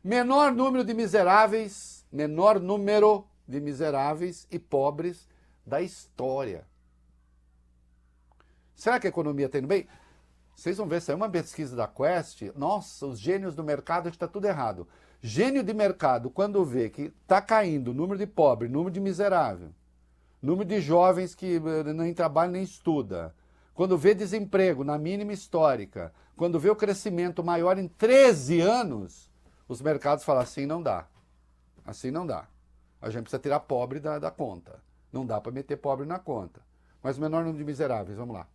menor número de miseráveis e pobres da história. Será que a economia está indo bem? Vocês vão ver, saiu uma pesquisa da Quest, nossa, os gênios do mercado, está tudo errado. Gênio de mercado, quando vê que está caindo o número de pobre, número de miserável, número de jovens que nem trabalham nem estudam, quando vê desemprego na mínima histórica, quando vê o crescimento maior em 13 anos, os mercados falam assim não dá. Assim não dá. A gente precisa tirar pobre da conta. Não dá para meter pobre na conta. Mas o menor número de miseráveis, vamos lá.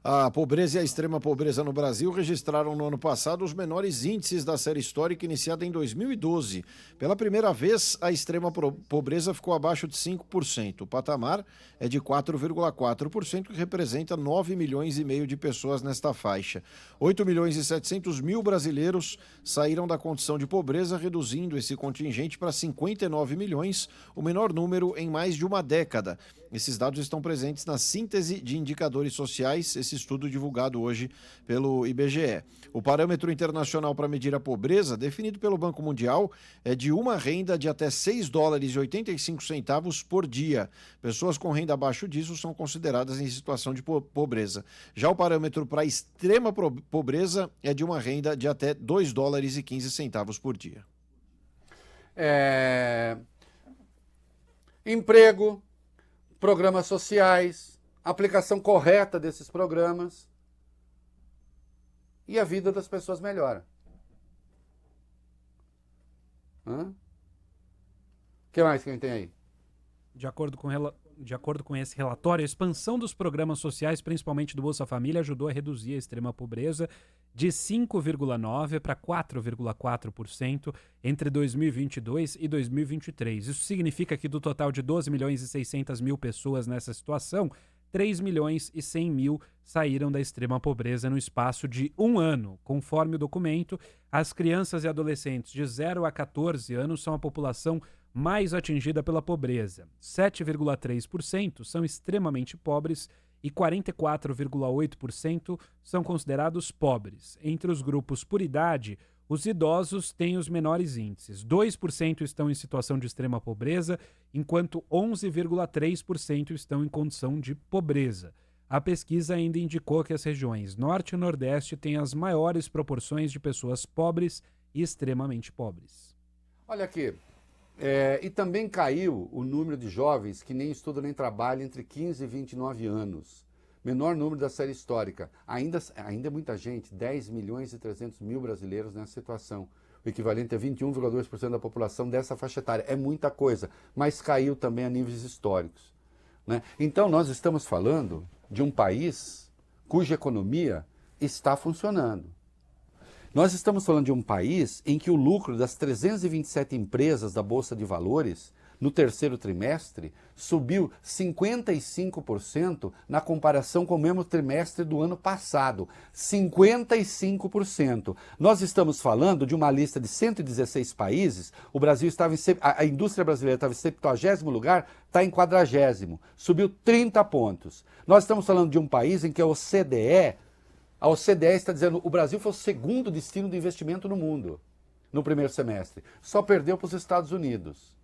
A pobreza e a extrema pobreza no Brasil registraram no ano passado os menores índices da série histórica iniciada em 2012. Pela primeira vez, a extrema pobreza ficou abaixo de 5%. O patamar é de 4,4%, que representa 9 milhões e meio de pessoas nesta faixa. 8 milhões e 700 mil brasileiros saíram da condição de pobreza, reduzindo esse contingente para 59 milhões, o menor número em mais de uma década. Esses dados estão presentes na síntese de indicadores sociais, esse estudo divulgado hoje pelo IBGE. O parâmetro internacional para medir a pobreza, definido pelo Banco Mundial, é de uma renda de até $6,85 por dia. Pessoas com renda abaixo disso são consideradas em situação de pobreza. Já o parâmetro para extrema pobreza é de uma renda de até $2,15 por dia. Emprego, programas sociais, aplicação correta desses programas e a vida das pessoas melhora. O que mais que a gente tem aí? De acordo com esse relatório, a expansão dos programas sociais, principalmente do Bolsa Família, ajudou a reduzir a extrema pobreza de 5,9% para 4,4% entre 2022 e 2023. Isso significa que do total de 12 milhões e 600 mil pessoas nessa situação, 3 milhões e 100 mil saíram da extrema pobreza no espaço de um ano. Conforme o documento, as crianças e adolescentes de 0 a 14 anos são a população mais atingida pela pobreza. 7,3% são extremamente pobres e 44,8% são considerados pobres. Entre os grupos por idade, os idosos têm os menores índices. 2% estão em situação de extrema pobreza, enquanto 11,3% estão em condição de pobreza. A pesquisa ainda indicou que as regiões Norte e Nordeste têm as maiores proporções de pessoas pobres e extremamente pobres. Olha aqui, e também caiu o número de jovens que nem estudam nem trabalham entre 15 e 29 anos. Menor número da série histórica. Ainda é muita gente, 10 milhões e 300 mil brasileiros nessa situação. O equivalente a 21,2% da população dessa faixa etária. É muita coisa, mas caiu também a níveis históricos, né? Então nós estamos falando de um país cuja economia está funcionando. Nós estamos falando de um país em que o lucro das 327 empresas da Bolsa de Valores, no terceiro trimestre, subiu 55% na comparação com o mesmo trimestre do ano passado. 55%. Nós estamos falando de uma lista de 116 países, o Brasil estava a indústria brasileira estava em 70º lugar, está em 40º, subiu 30 pontos. Nós estamos falando de um país em que a OCDE está dizendo que o Brasil foi o segundo destino de investimento no mundo no primeiro semestre. Só perdeu para os Estados Unidos.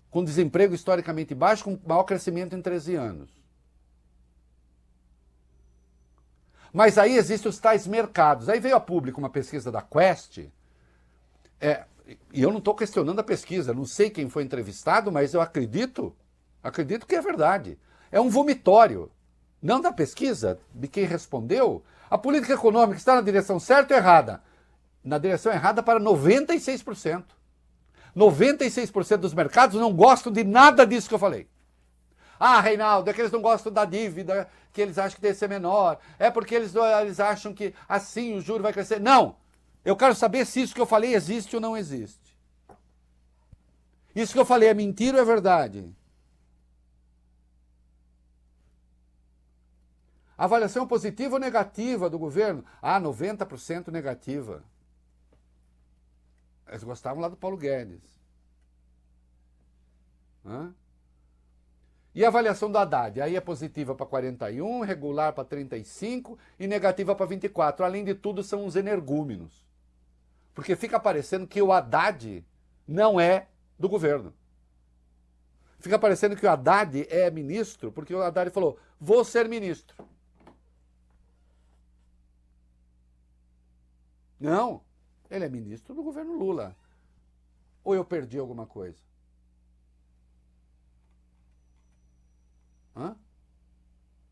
Com desemprego historicamente baixo, com maior crescimento em 13 anos. Mas aí existem os tais mercados. Aí veio a público uma pesquisa da Quest, e eu não estou questionando a pesquisa, não sei quem foi entrevistado, mas eu acredito que é verdade. É um vomitório. Não da pesquisa, de quem respondeu. A política econômica está na direção certa ou errada? Na direção errada para 96%. 96% dos mercados não gostam de nada disso que eu falei. Ah, Reinaldo, é que eles não gostam da dívida, que eles acham que deve ser menor. É porque eles acham que assim o juro vai crescer. Não! Eu quero saber se isso que eu falei existe ou não existe. Isso que eu falei é mentira ou é verdade? Avaliação positiva ou negativa do governo? 90% negativa. Eles gostavam lá do Paulo Guedes. E a avaliação do Haddad? Aí é positiva para 41, regular para 35 e negativa para 24. Além de tudo, são os energúmenos. Porque fica parecendo que o Haddad não é do governo. Fica parecendo que o Haddad é ministro, porque o Haddad falou, vou ser ministro. Não, ele é ministro do governo Lula. Ou eu perdi alguma coisa?